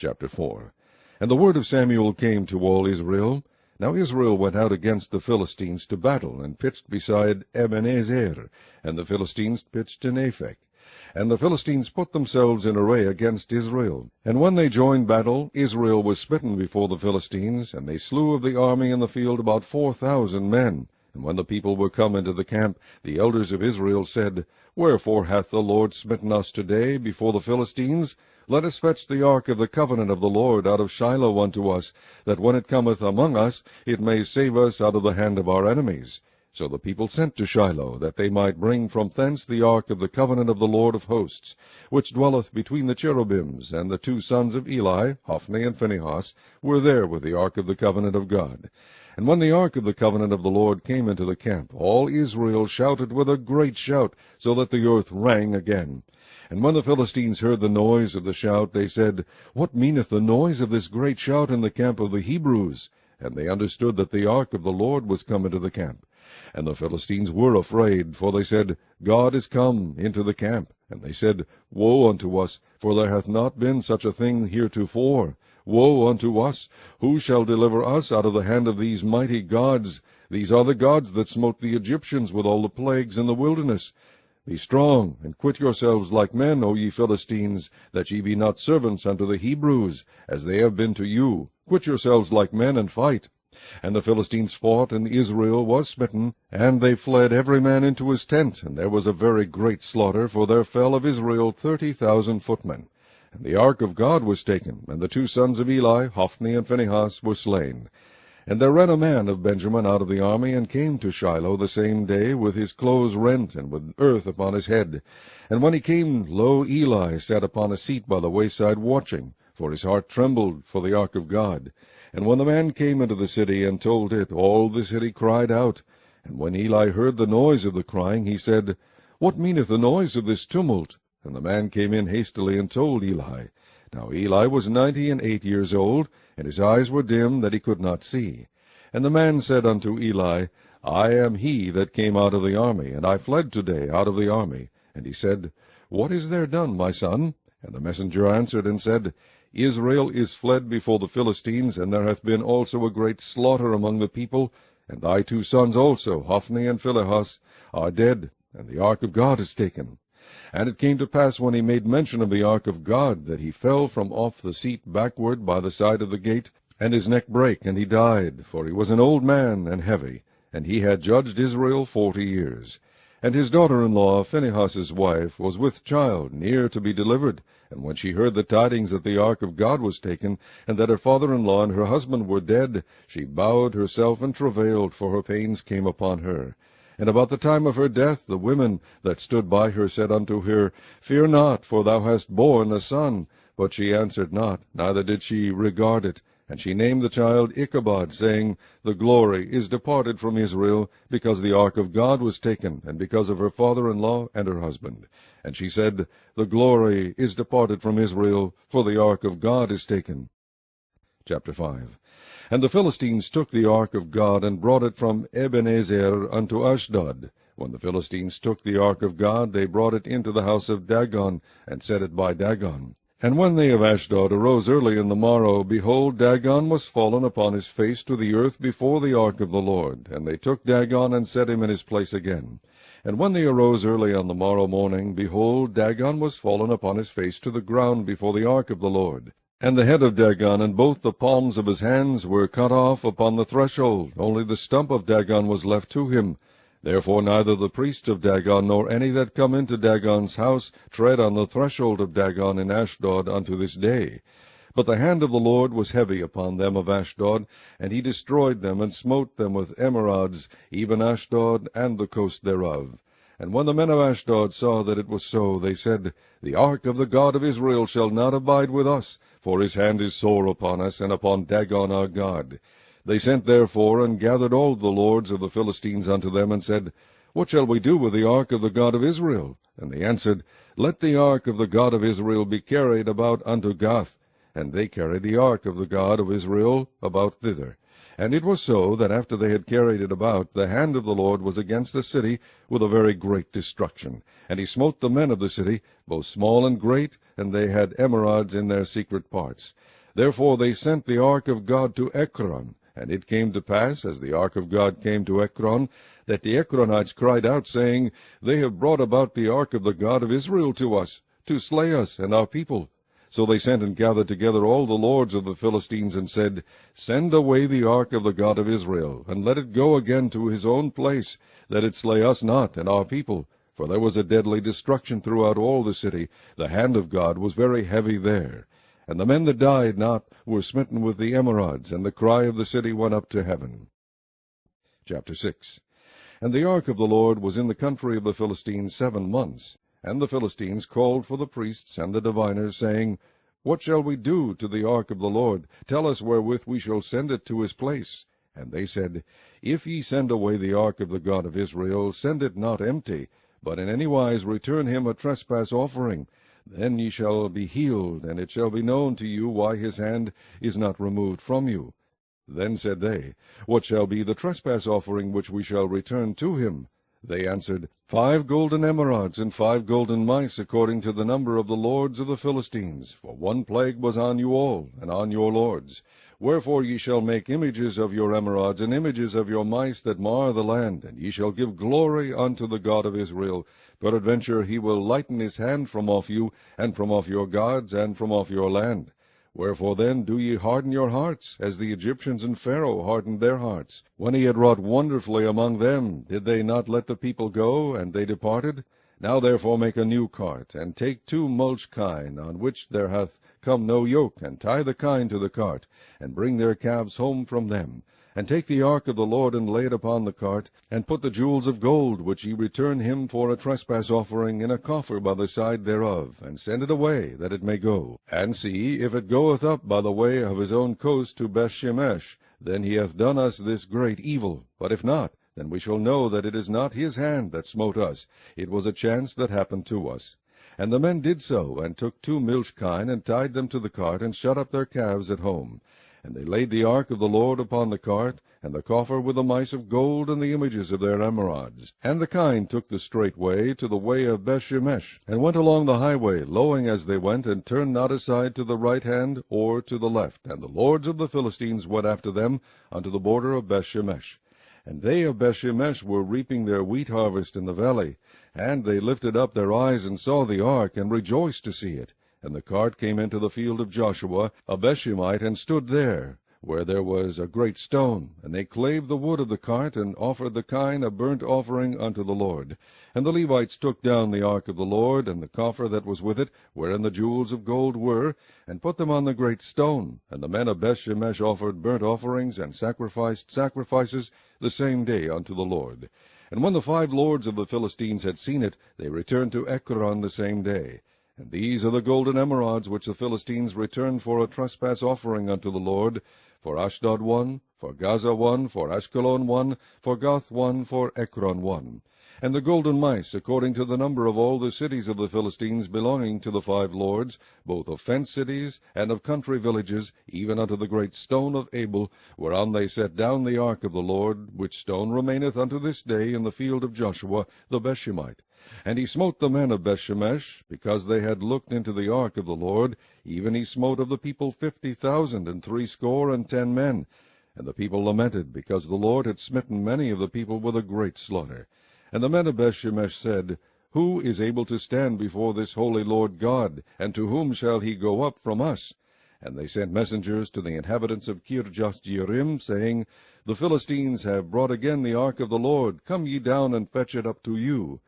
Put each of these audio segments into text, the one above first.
Chapter 4. And the word of Samuel came to all Israel. Now Israel went out against the Philistines to battle, and pitched beside Ebenezer, and the Philistines pitched in Aphek. And the Philistines put themselves in array against Israel. And when they joined battle, Israel was smitten before the Philistines, and they slew of the army in the field about 4,000 men. And when the people were come into the camp, the elders of Israel said, Wherefore hath the Lord smitten us today before the Philistines? Let us fetch the ark of the covenant of the Lord out of Shiloh unto us, that when it cometh among us, it may save us out of the hand of our enemies. So the people sent to Shiloh, that they might bring from thence the ark of the covenant of the Lord of hosts, which dwelleth between the cherubims. And the two sons of Eli, Hophni and Phinehas, were there with the ark of the covenant of God. And when the ark of the covenant of the Lord came into the camp, all Israel shouted with a great shout, so that the earth rang again. And when the Philistines heard the noise of the shout, they said, What meaneth the noise of this great shout in the camp of the Hebrews? And they understood that the ark of the Lord was come into the camp. And the Philistines were afraid, for they said, God is come into the camp. And they said, Woe unto us, for there hath not been such a thing heretofore. Woe unto us! Who shall deliver us out of the hand of these mighty gods? These are the gods that smote the Egyptians with all the plagues in the wilderness. Be strong, and quit yourselves like men, O ye Philistines, that ye be not servants unto the Hebrews, as they have been to you. Quit yourselves like men, and fight. And the Philistines fought, and Israel was smitten, and they fled every man into his tent, and there was a very great slaughter, for there fell of Israel 30,000 footmen. And the ark of God was taken, and the two sons of Eli, Hophni and Phinehas, were slain. And there ran a man of Benjamin out of the army, and came to Shiloh the same day, with his clothes rent, and with earth upon his head. And when he came, lo, Eli sat upon a seat by the wayside watching, for his heart trembled for the ark of God. And when the man came into the city, and told it, all the city cried out. And when Eli heard the noise of the crying, he said, What meaneth the noise of this tumult? And the man came in hastily, and told Eli. Now Eli was 98 years old, and his eyes were dim, that he could not see. And the man said unto Eli, I am he that came out of the army, and I fled today out of the army. And he said, What is there done, my son? And the messenger answered and said, Israel is fled before the Philistines, and there hath been also a great slaughter among the people, and thy two sons also, Hophni and Phinehas, are dead, and the ark of God is taken. And it came to pass, when he made mention of the ark of God, that he fell from off the seat backward by the side of the gate, and his neck brake, and he died, for he was an old man and heavy, and he had judged Israel 40 years. And his daughter-in-law, Phinehas's wife, was with child, near to be delivered. And when she heard the tidings that the ark of God was taken, and that her father-in-law and her husband were dead, she bowed herself and travailed, for her pains came upon her. And about the time of her death, the women that stood by her said unto her, Fear not, for thou hast borne a son. But she answered not, neither did she regard it. And she named the child Ichabod, saying, The glory is departed from Israel, because the ark of God was taken, and because of her father-in-law and her husband. And she said, The glory is departed from Israel, for the ark of God is taken. Chapter 5. And the Philistines took the ark of God, and brought it from Ebenezer unto Ashdod. When the Philistines took the ark of God, they brought it into the house of Dagon, and set it by Dagon. And when they of Ashdod arose early in the morrow, behold, Dagon was fallen upon his face to the earth before the ark of the Lord. And they took Dagon, and set him in his place again. And when they arose early on the morrow morning, behold, Dagon was fallen upon his face to the ground before the ark of the Lord. And the head of Dagon and both the palms of his hands were cut off upon the threshold, only the stump of Dagon was left to him. Therefore neither the priests of Dagon, nor any that come into Dagon's house, tread on the threshold of Dagon in Ashdod unto this day. But the hand of the Lord was heavy upon them of Ashdod, and he destroyed them, and smote them with emerods, even Ashdod and the coast thereof. And when the men of Ashdod saw that it was so, they said, The ark of the God of Israel shall not abide with us, for his hand is sore upon us, and upon Dagon our God. They sent therefore, and gathered all the lords of the Philistines unto them, and said, What shall we do with the ark of the God of Israel? And they answered, Let the ark of the God of Israel be carried about unto Gath. And they carried the ark of the God of Israel about thither. And it was so, that after they had carried it about, the hand of the Lord was against the city with a very great destruction. And he smote the men of the city, both small and great, and they had emerods in their secret parts. Therefore they sent the ark of God to Ekron. And it came to pass, as the ark of God came to Ekron, that the Ekronites cried out, saying, They have brought about the ark of the God of Israel to us, to slay us and our people. So they sent and gathered together all the lords of the Philistines, and said, Send away the ark of the God of Israel, and let it go again to his own place, that it slay us not and our people. For there was a deadly destruction throughout all the city. The hand of God was very heavy there. And the men that died not were smitten with the emerods, and the cry of the city went up to heaven. Chapter 6. And the ark of the Lord was in the country of the Philistines 7 months. And the Philistines called for the priests and the diviners, saying, What shall we do to the ark of the Lord? Tell us wherewith we shall send it to his place. And they said, If ye send away the ark of the God of Israel, send it not empty, but in any wise return him a trespass offering. Then ye shall be healed, and it shall be known to you why his hand is not removed from you. Then said they, What shall be the trespass offering which we shall return to him? They answered, 5 golden emerods, and 5 golden mice, according to the number of the lords of the Philistines. For one plague was on you all, and on your lords. Wherefore ye shall make images of your emerods, and images of your mice that mar the land, and ye shall give glory unto the God of Israel. Peradventure he will lighten his hand from off you, and from off your gods, and from off your land. Wherefore then do ye harden your hearts, as the Egyptians and Pharaoh hardened their hearts? When he had wrought wonderfully among them, did they not let the people go, and they departed? Now therefore make a new cart, and take 2 mulch kine, on which there hath come no yoke, and tie the kine to the cart, and bring their calves home from them. And take the ark of the Lord, and lay it upon the cart, and put the jewels of gold, which ye return him for a trespass offering, in a coffer by the side thereof, and send it away, that it may go. And see, if it goeth up by the way of his own coast to Bethshemesh, then he hath done us this great evil. But if not, then we shall know that it is not his hand that smote us. It was a chance that happened to us. And the men did so, and took 2 milch kine, and tied them to the cart, and shut up their calves at home. And they laid the ark of the Lord upon the cart, and the coffer with the mice of gold, and the images of their emerods. And the kine took the straight way to the way of Bethshemesh, and went along the highway, lowing as they went, and turned not aside to the right hand or to the left. And the lords of the Philistines went after them unto the border of Bethshemesh. And they of Bethshemesh were reaping their wheat harvest in the valley. And they lifted up their eyes, and saw the ark, and rejoiced to see it. And the cart came into the field of Joshua, a Bethshemite, and stood there, where there was a great stone. And they clave the wood of the cart, and offered the kine a burnt offering unto the Lord. And the Levites took down the ark of the Lord, and the coffer that was with it, wherein the jewels of gold were, and put them on the great stone. And the men of Bethshemesh offered burnt offerings, and sacrificed sacrifices the same day unto the Lord. And when the 5 lords of the Philistines had seen it, they returned to Ekron the same day. And these are the golden emerods which the Philistines returned for a trespass offering unto the Lord, for Ashdod 1, for Gaza 1, for Ashkelon 1, for Gath 1, for Ekron 1. And the golden mice, according to the number of all the cities of the Philistines belonging to the 5 lords, both of fenced cities and of country villages, even unto the great stone of Abel, whereon they set down the ark of the Lord, which stone remaineth unto this day in the field of Joshua the Bethshemite. And he smote the men of Bethshemesh, because they had looked into the ark of the Lord. Even he smote of the people 50,000 and 60 men. And the people lamented, because the Lord had smitten many of the people with a great slaughter. And the men of Bethshemesh said, Who is able to stand before this holy Lord God? And to whom shall he go up from us? And they sent messengers to the inhabitants of Kirjath-jearim, saying, The Philistines have brought again the ark of the Lord. Come ye down and fetch it up to you.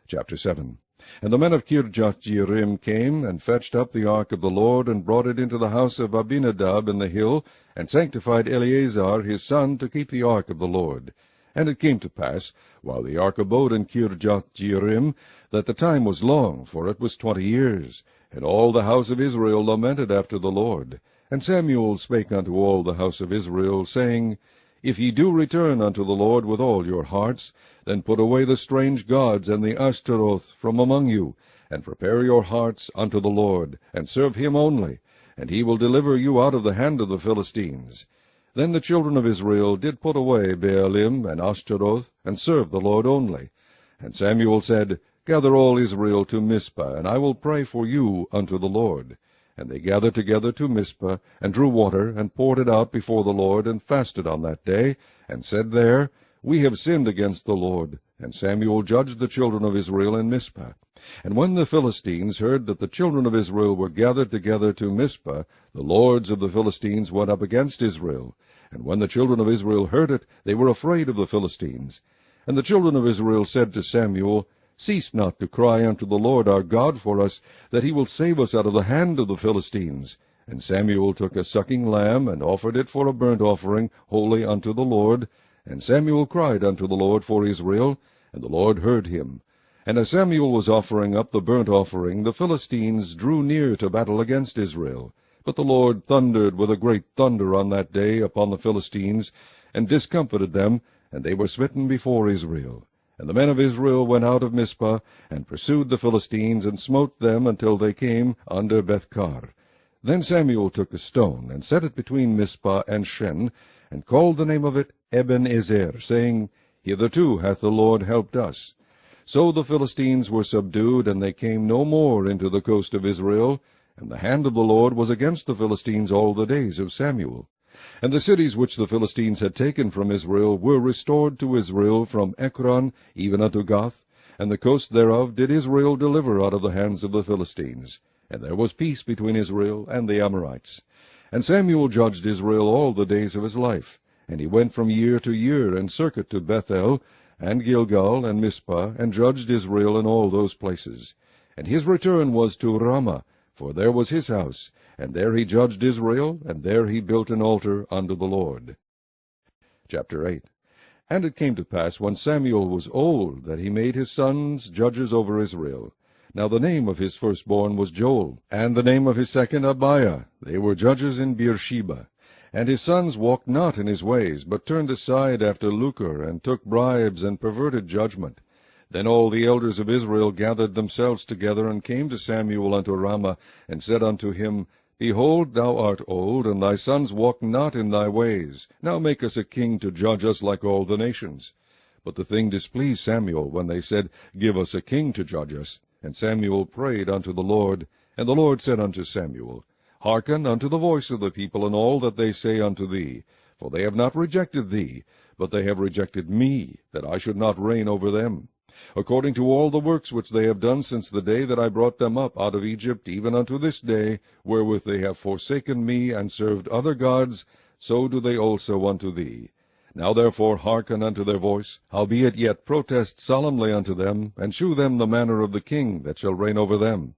Chapter 7. And the men of Kirjath-jearim came, and fetched up the ark of the Lord, and brought it into the house of Abinadab in the hill, and sanctified Eleazar his son to keep the ark of the Lord. And it came to pass, while the ark abode in Kirjath-jearim, that the time was long, for it was 20 years. And all the house of Israel lamented after the Lord. And Samuel spake unto all the house of Israel, saying, If ye do return unto the Lord with all your hearts, then put away the strange gods and the Ashtaroth from among you, and prepare your hearts unto the Lord, and serve him only, and he will deliver you out of the hand of the Philistines. Then the children of Israel did put away Baalim and Ashtaroth, and serve the Lord only. And Samuel said, Gather all Israel to Mizpah, and I will pray for you unto the Lord. And they gathered together to Mizpah, and drew water, and poured it out before the Lord, and fasted on that day, and said there, We have sinned against the Lord. And Samuel judged the children of Israel in Mizpah. And when the Philistines heard that the children of Israel were gathered together to Mizpah, the lords of the Philistines went up against Israel. And when the children of Israel heard it, they were afraid of the Philistines. And the children of Israel said to Samuel, Cease not to cry unto the Lord our God for us, that he will save us out of the hand of the Philistines. And Samuel took a sucking lamb, and offered it for a burnt offering, holy unto the Lord. And Samuel cried unto the Lord for Israel, and the Lord heard him. And as Samuel was offering up the burnt offering, the Philistines drew near to battle against Israel. But the Lord thundered with a great thunder on that day upon the Philistines, and discomfited them, and they were smitten before Israel. And the men of Israel went out of Mizpah, and pursued the Philistines, and smote them until they came under Bethkar. Then Samuel took a stone, and set it between Mizpah and Shen, and called the name of it Ebenezer, saying, Hitherto hath the Lord helped us. So the Philistines were subdued, and they came no more into the coast of Israel, and the hand of the Lord was against the Philistines all the days of Samuel. And the cities which the Philistines had taken from Israel were restored to Israel from Ekron even unto Gath, and the coast thereof did Israel deliver out of the hands of the Philistines. And there was peace between Israel and the Amorites. And Samuel judged Israel all the days of his life. And he went from year to year, and circuit to Bethel, and Gilgal, and Mizpah, and judged Israel in all those places. And his return was to Ramah, for there was his house, and there he judged Israel, and there he built an altar unto the Lord. Chapter 8. And it came to pass, when Samuel was old, that he made his sons judges over Israel. Now the name of his firstborn was Joel, and the name of his second Abiah. They were judges in Beersheba. And his sons walked not in his ways, but turned aside after lucre, and took bribes, and perverted judgment. Then all the elders of Israel gathered themselves together, and came to Samuel unto Ramah, and said unto him, Behold, thou art old, and thy sons walk not in thy ways. Now make us a king to judge us like all the nations. But the thing displeased Samuel, when they said, Give us a king to judge us. And Samuel prayed unto the Lord. And the Lord said unto Samuel, Hearken unto the voice of the people, and all that they say unto thee. For they have not rejected thee, but they have rejected me, that I should not reign over them. According to all the works which they have done since the day that I brought them up out of Egypt, even unto this day, wherewith they have forsaken me, and served other gods, so do they also unto thee. Now therefore hearken unto their voice, howbeit yet protest solemnly unto them, and shew them the manner of the king that shall reign over them.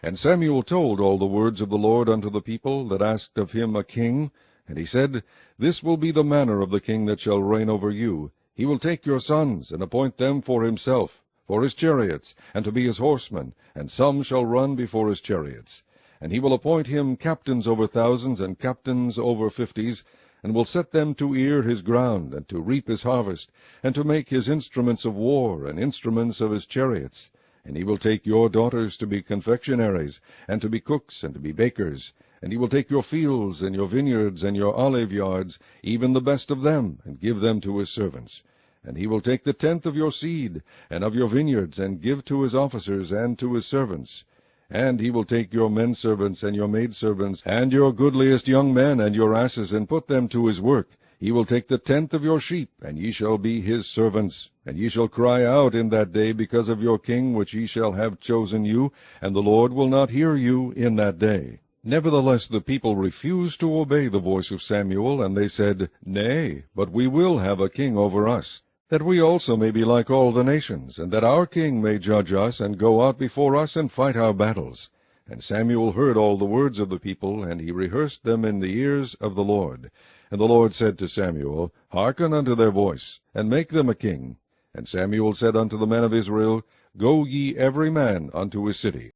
And Samuel told all the words of the Lord unto the people that asked of him a king. And he said, This will be the manner of the king that shall reign over you. He will take your sons, and appoint them for himself, for his chariots, and to be his horsemen, and some shall run before his chariots. And he will appoint him captains over thousands, and captains over 50s, and will set them to ear his ground, and to reap his harvest, and to make his instruments of war, and instruments of his chariots. And he will take your daughters to be confectionaries, and to be cooks, and to be bakers. And he will take your fields, and your vineyards, and your olive yards, even the best of them, and give them to his servants. And he will take the tenth of your seed, and of your vineyards, and give to his officers, and to his servants. And he will take your menservants, and your maidservants, and your goodliest young men, and your asses, and put them to his work. He will take the tenth of your sheep, and ye shall be his servants. And ye shall cry out in that day because of your king which ye shall have chosen you, and the Lord will not hear you in that day. Nevertheless the people refused to obey the voice of Samuel, and they said, Nay, but we will have a king over us, that we also may be like all the nations, and that our king may judge us, and go out before us, and fight our battles. And Samuel heard all the words of the people, and he rehearsed them in the ears of the Lord. And the Lord said to Samuel, Hearken unto their voice, and make them a king. And Samuel said unto the men of Israel, Go ye every man unto his city.